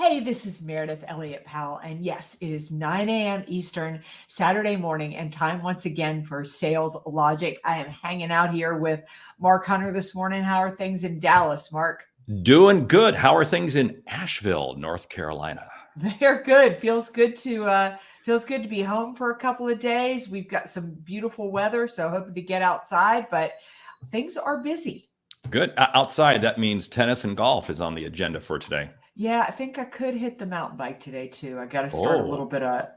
Hey, this is Meridith Elliott Powell, and yes, it is 9 a.m. Eastern, Saturday morning, and time once again for Sales Logic. I am hanging out here with Mark Hunter this morning. How are things in Dallas, Mark? Doing good. How are things in Asheville, North Carolina? They're good. Feels good to be home for a couple of days. We've got some beautiful weather, so hoping to get outside, but things are busy. Good. Outside, that means tennis and golf is on the agenda for today. Yeah, I think I could hit the mountain bike today too. I got to start a little bit of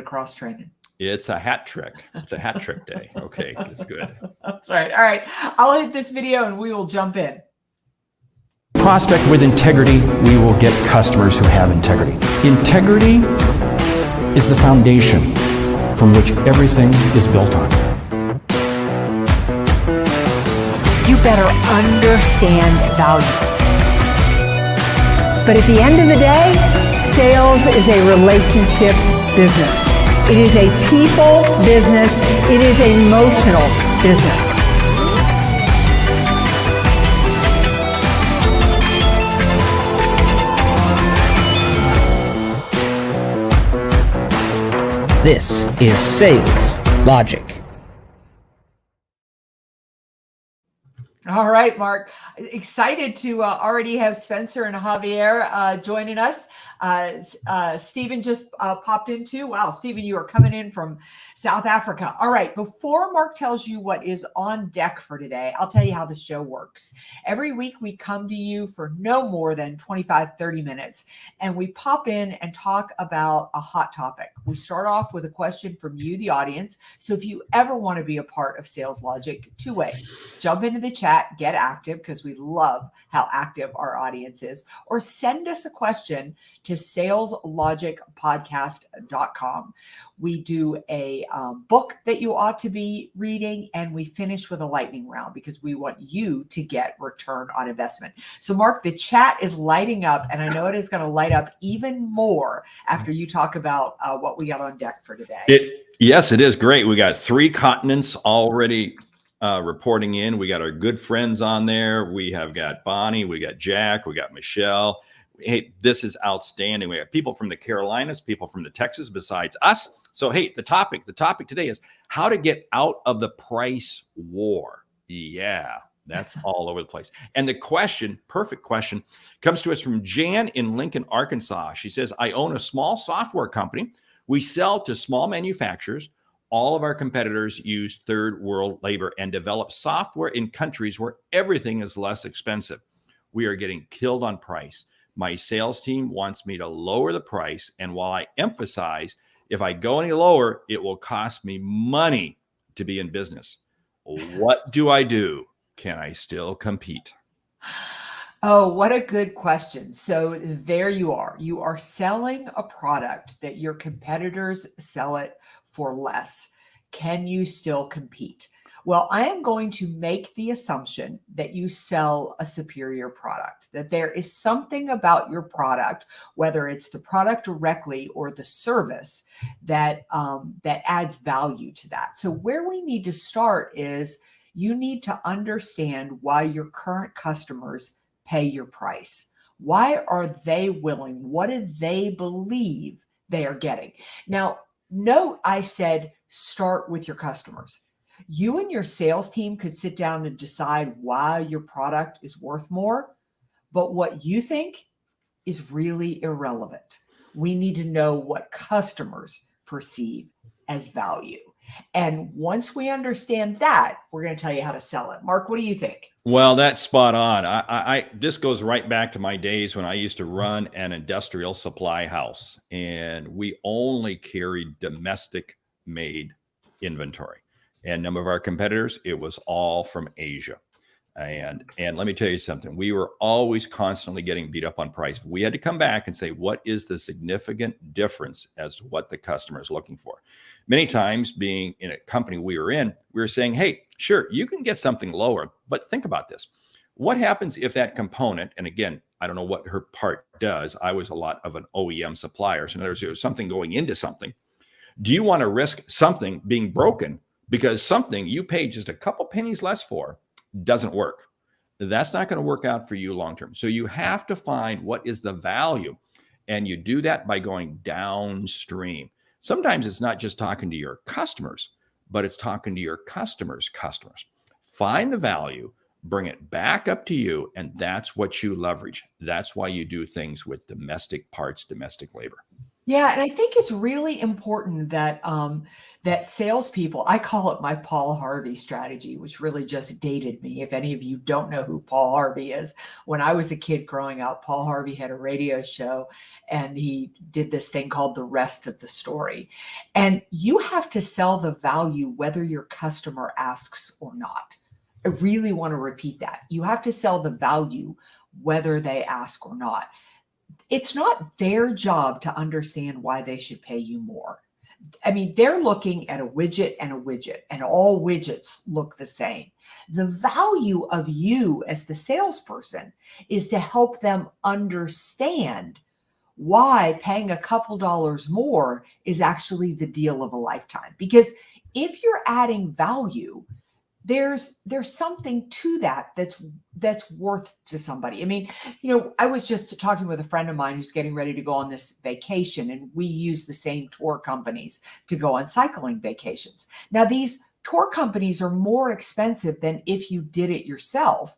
cross training. It's a hat trick. It's a hat trick day. Okay, that's good. That's right. All right. I'll hit this video and we will jump in. Prospect with integrity, we will get customers who have integrity. Integrity is the foundation from which everything is built on. You better understand value. But at the end of the day, sales is a relationship business. It is a people business. It is an emotional business. This is Sales Logic. All right, Mark. Excited to already have Spencer and Javier joining us. Stephen just popped in too. Wow, Stephen, you are coming in from South Africa. All right, before Mark tells you what is on deck for today, I'll tell you how the show works. Every week we come to you for no more than 25, 30 minutes, and we pop in and talk about a hot topic. We start off with a question from you, the audience. So if you ever want to be a part of Sales Logic, two ways. Jump into the chat, get active, because we love how active our audience is, or send us a question to saleslogicpodcast.com. We do a book that you ought to be reading, and we finish with a lightning round because we want you to get return on investment. So Mark, the chat is lighting up, and I know it is going to light up even more after you talk about what we got on deck for today. Yes, it is great. We got 3 continents already reporting in. We got our good friends on there. We have got Bonnie, we got Jack, we got Michelle. Hey, this is outstanding. We have people from the Carolinas, people from the Texas besides us. So, hey, the topic today is how to get out of the price war. Yeah, that's all over the place. And the question, perfect question, comes to us from Jan in Lincoln, Arkansas. She says, I own a small software company. We sell to small manufacturers. All of our competitors use third world labor and develop software in countries where everything is less expensive. We are getting killed on price. My sales team wants me to lower the price. And while I emphasize, if I go any lower, it will cost me money to be in business. What do I do? Can I still compete? Oh, what a good question. So there you are. You are selling a product that your competitors sell it for less. Can you still compete? Well, I am going to make the assumption that you sell a superior product, that there is something about your product, whether it's the product directly or the service, that adds value to that. So where we need to start is you need to understand why your current customers pay your price. Why are they willing? What do they believe they are getting? Now, note I said start with your customers. You and your sales team could sit down and decide why your product is worth more, but what you think is really irrelevant. We need to know what customers perceive as value. And once we understand that, we're going to tell you how to sell it. Mark, what do you think? Well, that's spot on. This goes right back to my days when I used to run an industrial supply house, and we only carried domestic made inventory. And a number of our competitors, it was all from Asia. And let me tell you something, we were always constantly getting beat up on price. We had to come back and say, what is the significant difference as to what the customer is looking for? Many times, being in a company we were in, we were saying, hey, sure, you can get something lower, but think about this. What happens if that component, and again, I don't know what her part does. I was a lot of an OEM supplier. So in other words, there was something going into something. Do you want to risk something being broken because something you paid just a couple pennies less for doesn't work? That's not going to work out for you long term. So you have to find what is the value. And you do that by going downstream. Sometimes it's not just talking to your customers, but it's talking to your customers' customers. Find the value, bring it back up to you, and that's what you leverage. That's why you do things with domestic parts, domestic labor. Yeah, and I think it's really important that that salespeople, I call it my Paul Harvey strategy, which really just dated me. If any of you don't know who Paul Harvey is, when I was a kid growing up, Paul Harvey had a radio show and he did this thing called The Rest of the Story. And you have to sell the value whether your customer asks or not. I really want to repeat that. You have to sell the value whether they ask or not. It's not their job to understand why they should pay you more. I mean, they're looking at a widget, and all widgets look the same. The value of you as the salesperson is to help them understand why paying a couple dollars more is actually the deal of a lifetime. Because if you're adding value, there's something to that that's worth to somebody. I mean, I was just talking with a friend of mine who's getting ready to go on this vacation, and we use the same tour companies to go on cycling vacations. Now, these tour companies are more expensive than if you did it yourself,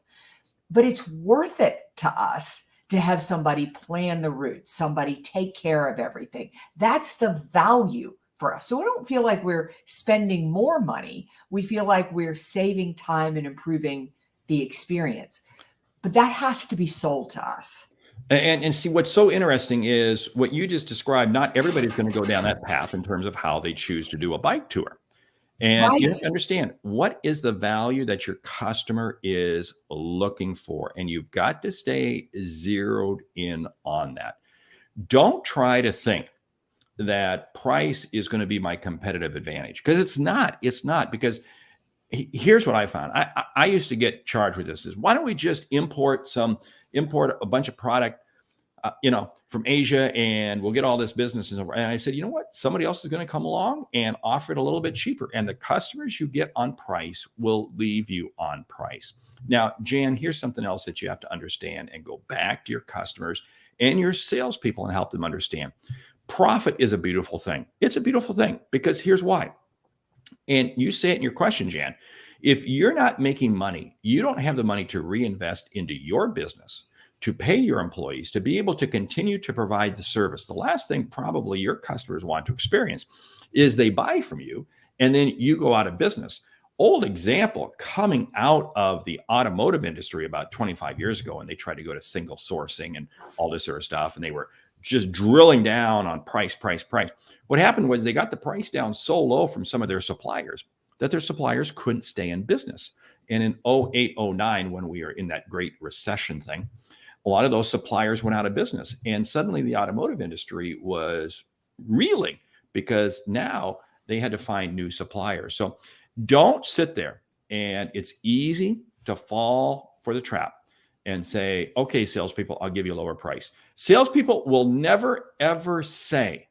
but it's worth it to us to have somebody plan the routes, somebody take care of everything. That's the value for us. So we don't feel like we're spending more money. We feel like we're saving time and improving the experience. But that has to be sold to us. And see, what's so interesting is what you just described. Not everybody's going to go down that path in terms of how they choose to do a bike tour. And you have to understand, what is the value that your customer is looking for? And you've got to stay zeroed in on that. Don't try to think that price is going to be my competitive advantage, because it's not. It's not, because here's what I found. I used to get charged with this: is why don't we just import a bunch of product, from Asia, and we'll get all this business. And I said, you know what? Somebody else is going to come along and offer it a little bit cheaper, and the customers you get on price will leave you on price. Now, Jan, here's something else that you have to understand and go back to your customers and your salespeople and help them understand. Profit is a beautiful thing. It's a beautiful thing, because here's why. And you say it in your question, Jan. If you're not making money, you don't have the money to reinvest into your business, to pay your employees, to be able to continue to provide the service. The last thing probably your customers want to experience is they buy from you and then you go out of business. Old example coming out of the automotive industry about 25 years ago, and they tried to go to single sourcing and all this sort of stuff, and they were just drilling down on price. What happened was they got the price down so low from some of their suppliers that their suppliers couldn't stay in business. And in 08, 09, when we were in that great recession thing, a lot of those suppliers went out of business. And suddenly the automotive industry was reeling, because now they had to find new suppliers. So don't sit there, and it's easy to fall for the trap and say, okay, salespeople, I'll give you a lower price. Salespeople will never, ever say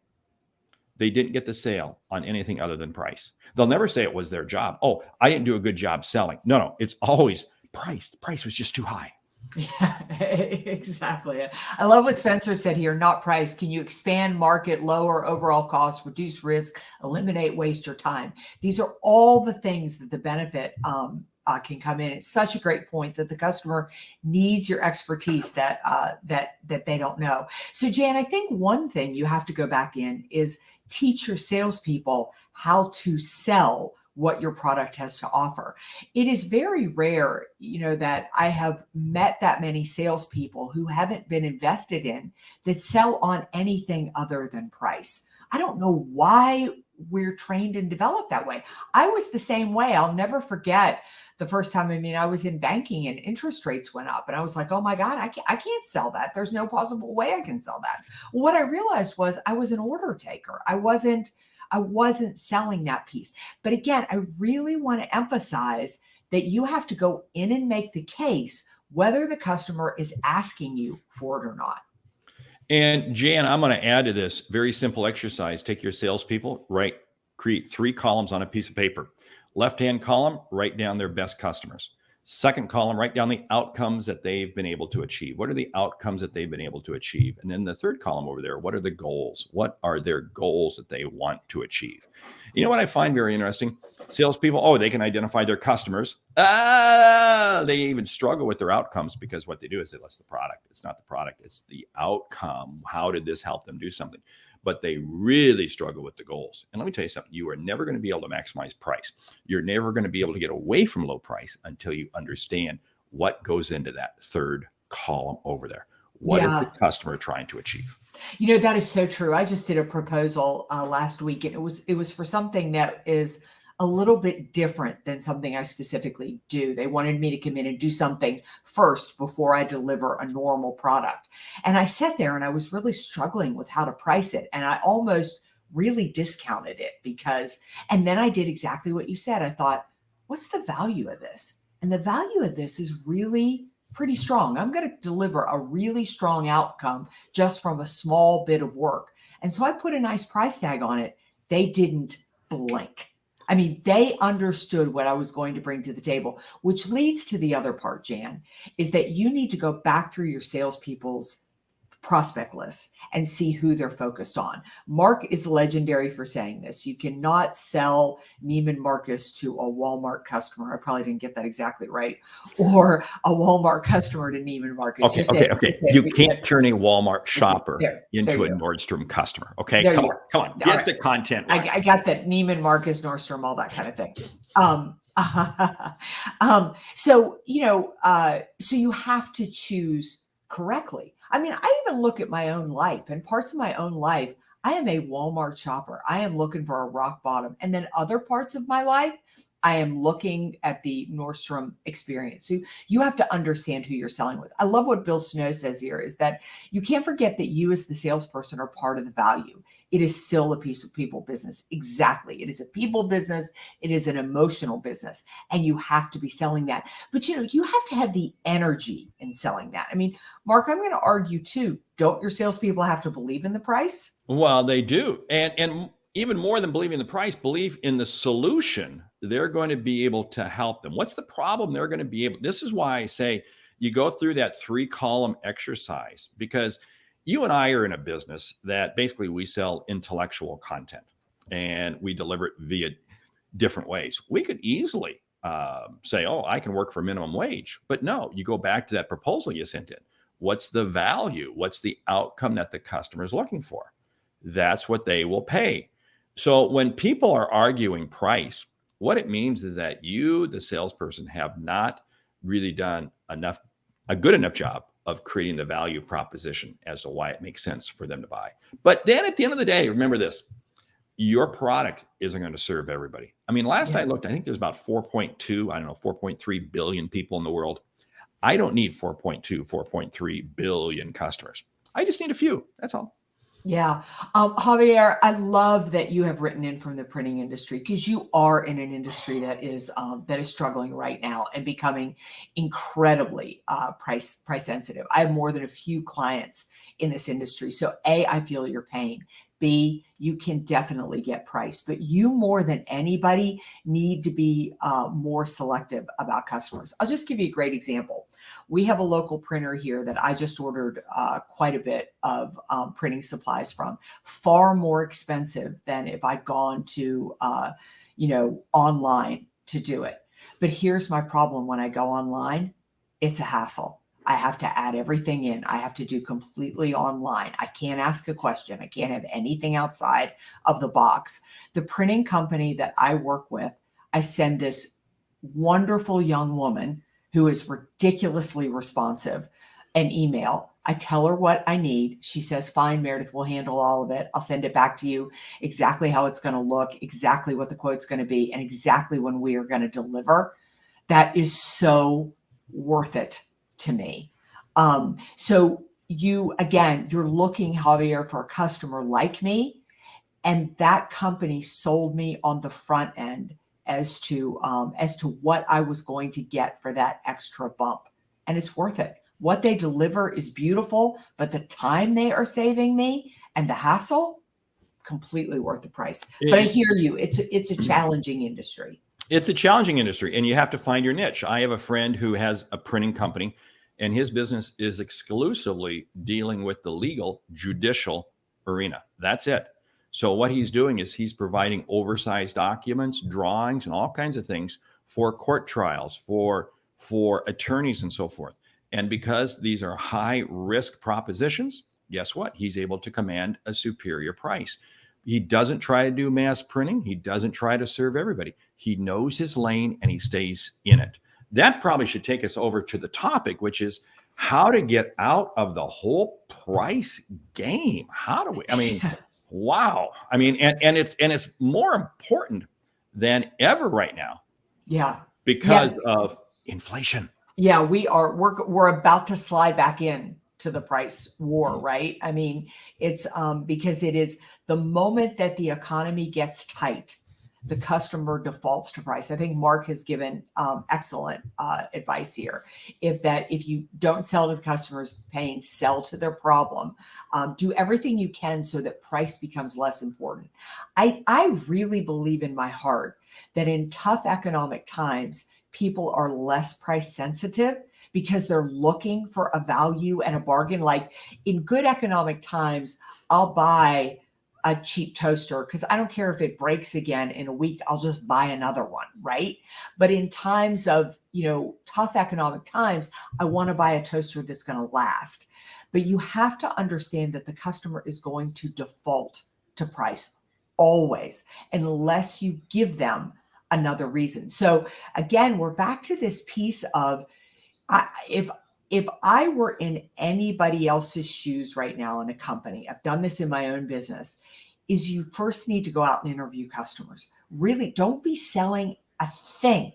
they didn't get the sale on anything other than price. They'll never say it was their job. Oh, I didn't do a good job selling. No, it's always price. The price was just too high. Yeah, exactly. I love what Spencer said here, not price. Can you expand market, lower overall costs, reduce risk, eliminate waste or time? These are all the things that the benefit can come in. It's such a great point that the customer needs your expertise that they don't know. So Jan, I think one thing you have to go back in is teach your salespeople how to sell what your product has to offer. It is very rare, that I have met that many salespeople who haven't been invested in that sell on anything other than price. I don't know why we're trained and developed that way. I was the same way. I'll never forget the first time, I was in banking and interest rates went up, and I was like, oh my God, I can't sell that. There's no possible way I can sell that. Well, what I realized was I was an order taker. I wasn't selling that piece. But again, I really want to emphasize that you have to go in and make the case whether the customer is asking you for it or not. And Jan, I'm going to add to this very simple exercise. Take your salespeople, create 3 columns on a piece of paper. Left-hand column, write down their best customers. Second column, write down the outcomes that they've been able to achieve. What are the outcomes that they've been able to achieve? And then the third column over there, what are the goals? What are their goals that they want to achieve? You know what I find very interesting? Salespeople, they can identify their customers. They even struggle with their outcomes because what they do is they list the product. It's not the product, it's the outcome. How did this help them do something? But they really struggle with the goals. And let me tell you something, you are never going to be able to maximize price. You're never going to be able to get away from low price until you understand what goes into that third column over there. What is the customer trying to achieve? You know, that is so true. I just did a proposal last week, and it was for something that is a little bit different than something I specifically do. They wanted me to come in and do something first before I deliver a normal product. And I sat there and I was really struggling with how to price it. And I almost really discounted it and then I did exactly what you said. I thought, what's the value of this? And the value of this is really pretty strong. I'm going to deliver a really strong outcome just from a small bit of work. And so I put a nice price tag on it. They didn't blink. I mean, they understood what I was going to bring to the table, which leads to the other part, Jan, is that you need to go back through your salespeople's prospect list and see who they're focused on. Mark is legendary for saying this. You cannot sell Neiman Marcus to a Walmart customer. I probably didn't get that exactly right. Or a Walmart customer to Neiman Marcus. Okay. You can't turn a Walmart shopper into a Nordstrom customer. Okay, come on. Get the content right. I got that. Neiman Marcus, Nordstrom, all that kind of thing. So you have to choose correctly. I mean, I even look at my own life, and parts of my own life, I am a Walmart shopper. I am looking for a rock bottom. And then other parts of my life, I am looking at the Nordstrom experience. So you have to understand who you're selling with. I love what Bill Snow says here is that you can't forget that you as the salesperson are part of the value. It is still a piece of people business. Exactly. It is a people business. It is an emotional business. And you have to be selling that. But you have to have the energy in selling that. I mean, Mark, I'm going to argue too. Don't your salespeople have to believe in the price? Well, they do. And even more than believing in the price, believe in the solution. They're going to be able to help them. What's the problem? They're going to be able. This is why I say you go through that 3-column exercise, because you and I are in a business that basically we sell intellectual content and we deliver it via different ways. We could easily say, I can work for minimum wage. But no, you go back to that proposal you sent in. What's the value? What's the outcome that the customer is looking for? That's what they will pay. So when people are arguing price, what it means is that you, the salesperson, have not really done a good enough job of creating the value proposition as to why it makes sense for them to buy. But then at the end of the day, remember this, your product isn't going to serve everybody. I mean, last I looked, I think there's about 4.3 billion people in the world. I don't need 4.3 billion customers. I just need a few. That's all. Yeah. Javier, I love that you have written in from the printing industry, because you are in an industry that is struggling right now and becoming incredibly price sensitive. I have more than a few clients in this industry. So A, I feel your pain. B, you can definitely get price, but you more than anybody need to be more selective about customers. I'll just give you a great example. We have a local printer here that I just ordered quite a bit of printing supplies from, far more expensive than if I'd gone to, online to do it. But here's my problem. When I go online, it's a hassle. I have to add everything in. I have to do completely online. I can't ask a question. I can't have anything outside of the box. The printing company that I work with, I send this wonderful young woman who is ridiculously responsive an email. I tell her what I need. She says, fine, Meridith, we'll handle all of it. I'll send it back to you exactly how it's going to look, exactly what the quote's going to be, and exactly when we are going to deliver. That is so worth it to me. So you're looking, Javier, for a customer like me, and that company sold me on the front end as to what I was going to get for that extra bump, and it's worth it. What they deliver is beautiful, but the time they are saving me and the hassle, completely worth the price. But I hear you. It's a challenging industry. It's a challenging industry, and you have to find your niche. I have a friend who has a printing company, and his business is exclusively dealing with the legal judicial arena. That's it. So what he's doing is he's providing oversized documents, drawings, and all kinds of things for court trials, for attorneys and so forth. And because these are high risk propositions, guess what? He's able to command a superior price. He doesn't try to do mass printing. He doesn't try to serve everybody. He knows his lane and he stays in it. That probably should take us over to the topic, which is how to get out of the whole price game. How do we, I mean, wow. I mean, and it's more important than ever right now. Yeah. Because of inflation. Yeah, we're about to slide back in to the price war, right? I mean, it's because it is the moment that the economy gets tight, the customer defaults to price. I think Mark has given excellent advice here. If you don't sell to the customer's pain, sell to their problem. Do everything you can so that price becomes less important. I really believe in my heart that in tough economic times, people are less price sensitive because they're looking for a value and a bargain. Like in good economic times, I'll buy a cheap toaster because I don't care if it breaks again in a week, I'll just buy another one, right? But in times of, tough economic times, I want to buy a toaster that's going to last. But you have to understand that the customer is going to default to price always, unless you give them another reason. So again, we're back to this piece of if I were in anybody else's shoes right now in a company, I've done this in my own business, is you first need to go out and interview customers. Really, don't be selling a thing,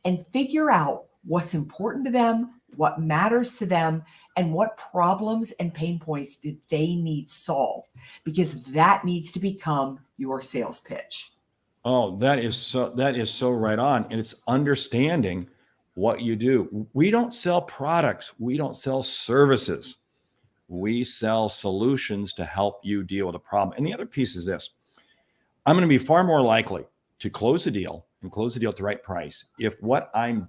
and figure out what's important to them, what matters to them, and what problems and pain points do they need solved, because that needs to become your sales pitch. Oh, that is so right on. And it's understanding what you do. We don't sell products. We don't sell services. We sell solutions to help you deal with a problem. And the other piece is this: I'm going to be far more likely to close a deal and close the deal at the right price if what I'm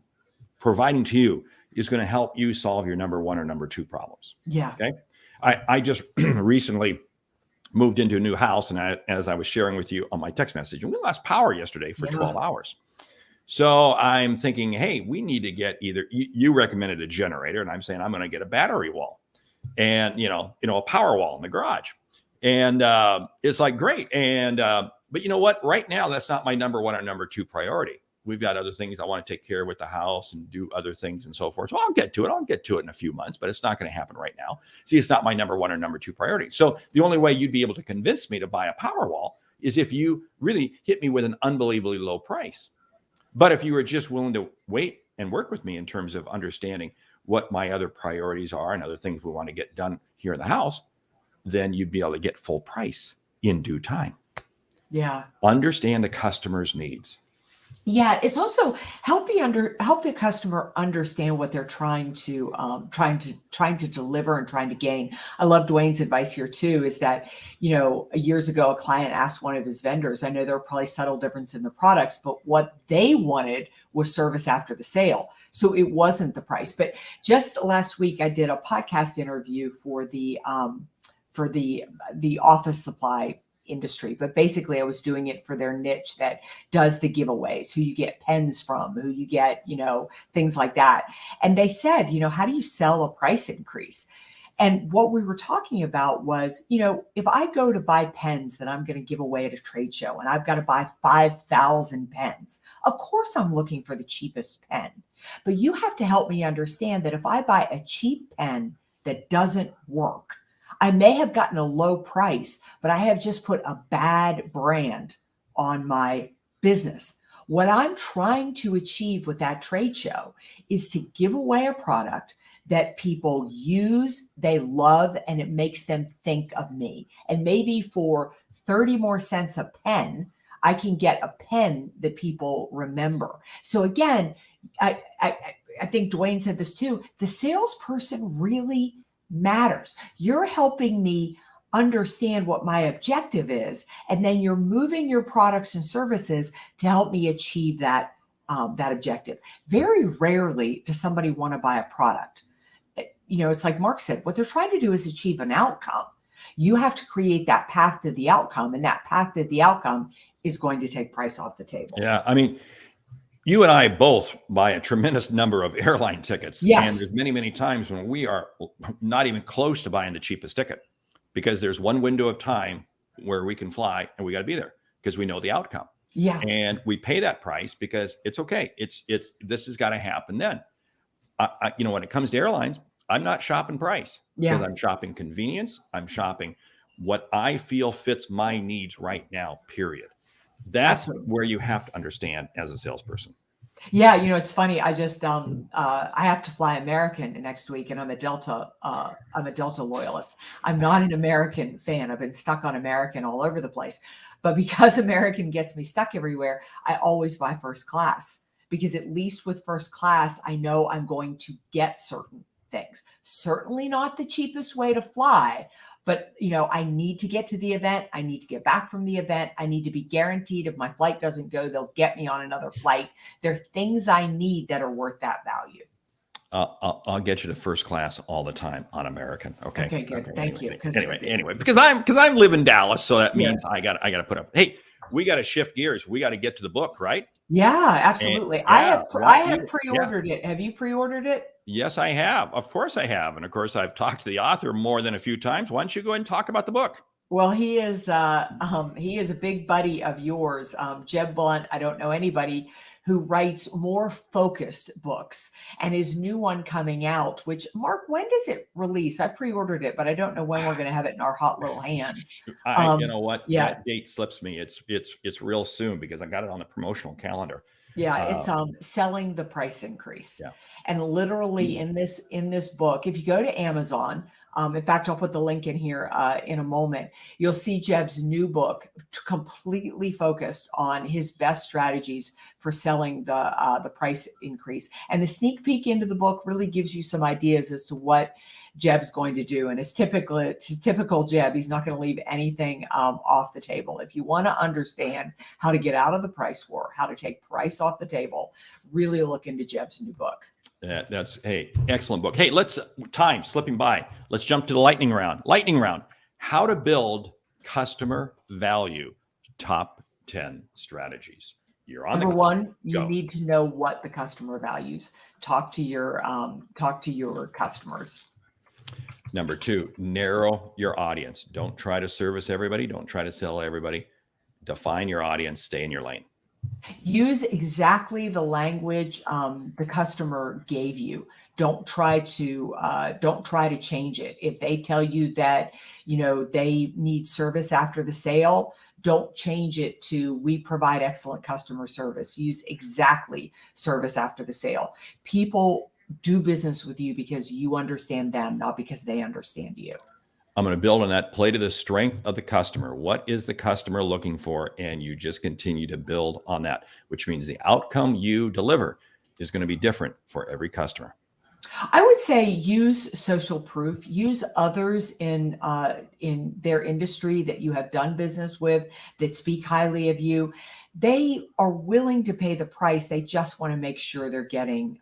providing to you is going to help you solve your number one or number two problems. Yeah. Okay. I just recently moved into a new house, and as I was sharing with you on my text message, we lost power yesterday for 12 hours. So I'm thinking, hey, we need to get either, you recommended a generator, and I'm saying I'm going to get a battery wall and, a power wall in the garage. And it's like, great. And, but you know what, right now, that's not my number one or number two priority. We've got other things I want to take care of with the house and do other things and so forth. So I'll get to it in a few months, but it's not going to happen right now. See, it's not my number one or number two priority. So the only way you'd be able to convince me to buy a power wall is if you really hit me with an unbelievably low price. But if you were just willing to wait and work with me in terms of understanding what my other priorities are and other things we want to get done here in the house, then you'd be able to get full price in due time. Yeah. Understand the customer's needs. Yeah, it's also help the customer understand what they're trying to deliver and trying to gain. I love Dwayne's advice here too, is that, years ago, a client asked one of his vendors, I know there were probably subtle difference in the products, but what they wanted was service after the sale. So it wasn't the price. But just last week, I did a podcast interview for the office supply industry, but basically I was doing it for their niche that does the giveaways, who you get pens from, who you get, things like that. And they said, how do you sell a price increase? And what we were talking about was, if I go to buy pens that I'm going to give away at a trade show and I've got to buy 5,000 pens, of course I'm looking for the cheapest pen. But you have to help me understand that if I buy a cheap pen that doesn't work, I may have gotten a low price, but I have just put a bad brand on my business. What I'm trying to achieve with that trade show is to give away a product that people use, they love, and it makes them think of me. And maybe for 30 more cents a pen, I can get a pen that people remember. So again, I think Dwayne said this too, the salesperson really matters. You're helping me understand what my objective is, and then you're moving your products and services to help me achieve that that objective. Very rarely does somebody want to buy a product. It's like Mark said, what they're trying to do is achieve an outcome. You have to create that path to the outcome, and that path to the outcome is going to take price off the table. Yeah. I mean, you and I both buy a tremendous number of airline tickets. Yes. And there's many, many times when we are not even close to buying the cheapest ticket, because there's one window of time where we can fly and we got to be there because we know the outcome. Yeah. And we pay that price because it's okay. This has got to happen then. When it comes to airlines, I'm not shopping price because I'm shopping convenience. I'm shopping what I feel fits my needs right now, period. That's where you have to understand as a salesperson. Yeah, it's funny. I just I have to fly American next week, and I'm a Delta loyalist. I'm not an American fan. I've been stuck on American all over the place. But because American gets me stuck everywhere, I always buy first class, because at least with first class, I know I'm going to get certain things. Certainly not the cheapest way to fly, but I need to get to the event. I need to get back from the event. I need to be guaranteed if my flight doesn't go, they'll get me on another flight. There are things I need that are worth that value. I'll get you to first class all the time on American. Okay. Okay, good. Okay, Thank you. Anyway, because I'm living Dallas, so that means I got to put up. Hey, we got to shift gears. We got to get to the book, right? Yeah, absolutely. And, I have pre-ordered it. Have you pre-ordered it? Yes, I have. Of course I have. And of course I've talked to the author more than a few times. Why don't you go ahead and talk about the book? Well, he is a big buddy of yours, Jeb Blunt. I don't know anybody who writes more focused books, and his new one coming out, which, Mark, when does it release? I pre-ordered it, but I don't know when we're going to have it in our hot little hands. You know what? Yeah. That date slips me. It's real soon because I got it on the promotional calendar. Yeah, it's selling the price increase. Yeah. And literally in this book, if you go to Amazon, in fact, I'll put the link in here in a moment, you'll see Jeb's new book completely focused on his best strategies for selling the price increase. And the sneak peek into the book really gives you some ideas as to what Jeb's going to do. And it's typical Jeb. He's not going to leave anything off the table. If you want to understand how to get out of the price war, how to take price off the table, really look into Jeb's new book. Hey, excellent book. Hey, time slipping by. Let's jump to the lightning round. How to build customer value. Top 10 strategies. You're on. Number one, you need to know what the customer values. Talk to your customers. Number two, narrow your audience. Don't try to service everybody. Don't try to sell everybody. Define your audience. Stay in your lane. Use exactly the language the customer gave you. Don't try to change it. If they tell you that they need service after the sale, don't change it to "we provide excellent customer service." Use exactly service after the sale. People do business with you because you understand them, not because they understand you. I'm going to build on that. Play to the strength of the customer. What is the customer looking for? And you just continue to build on that, which means the outcome you deliver is going to be different for every customer. I would say use social proof. Use others in their industry that you have done business with that speak highly of you. They are willing to pay the price. They just want to make sure they're getting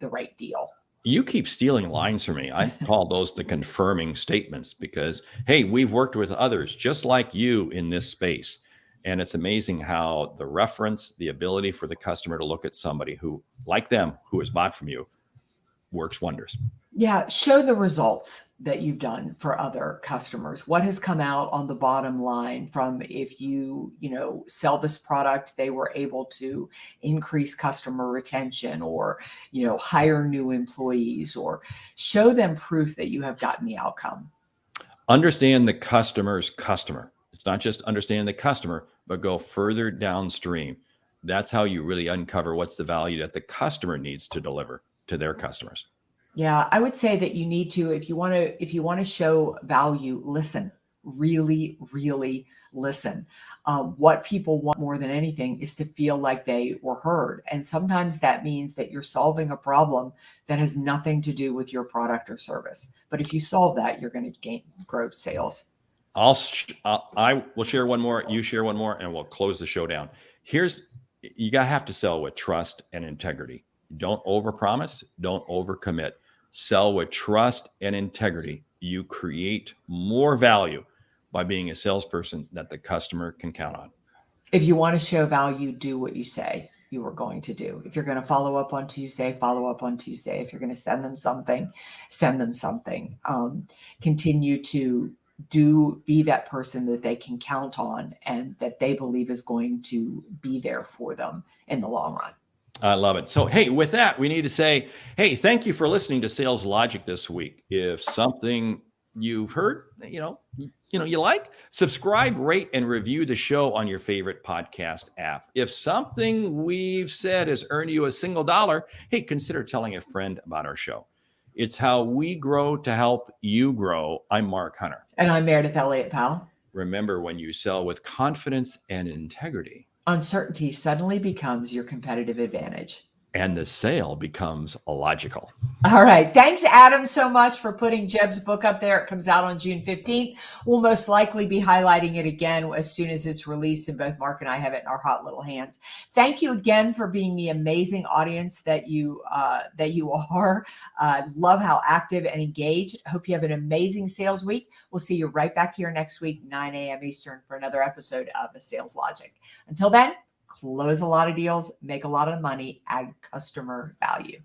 the right deal. You keep stealing lines from me. I call those the confirming statements because, hey, we've worked with others just like you in this space. And it's amazing how the reference, the ability for the customer to look at somebody who, like them, who has bought from you, works wonders. Yeah, show the results that you've done for other customers. What has come out on the bottom line from if you sell this product, they were able to increase customer retention or, hire new employees, or show them proof that you have gotten the outcome. Understand the customer's customer. It's not just understanding the customer, but go further downstream. That's how you really uncover what's the value that the customer needs to deliver to their customers. Yeah, I would say that you need to, if you want to show value, listen, really, really listen. What people want more than anything is to feel like they were heard. And sometimes that means that you're solving a problem that has nothing to do with your product or service. But if you solve that, you're going to grow sales. I will share one more, you share one more, and we'll close the show down. you gotta have to sell with trust and integrity. Don't overpromise, don't overcommit. Sell with trust and integrity. You create more value by being a salesperson that the customer can count on. If you want to show value, do what you say you were going to do. If you're going to follow up on Tuesday, follow up on Tuesday. If you're going to send them something, send them something. Continue to be that person that they can count on and that they believe is going to be there for them in the long run. I love it. So, hey, with that, we need to say, hey, thank you for listening to Sales Logic this week. If something you've heard, you like, subscribe, rate, and review the show on your favorite podcast app. If something we've said has earned you a single dollar, hey, consider telling a friend about our show. It's how we grow to help you grow. I'm Mark Hunter. And I'm Meridith Elliott Powell. Remember, when you sell with confidence and integrity, uncertainty suddenly becomes your competitive advantage. And the sale becomes illogical. All right. Thanks, Adam, so much for putting Jeb's book up there. It comes out on June 15th. We'll most likely be highlighting it again as soon as it's released, and both Mark and I have it in our hot little hands. Thank you again for being the amazing audience that you are. Love how active and engaged. Hope you have an amazing sales week. We'll see you right back here next week, 9 a.m. Eastern, for another episode of Sales Logic. Until then, close a lot of deals, make a lot of money, add customer value.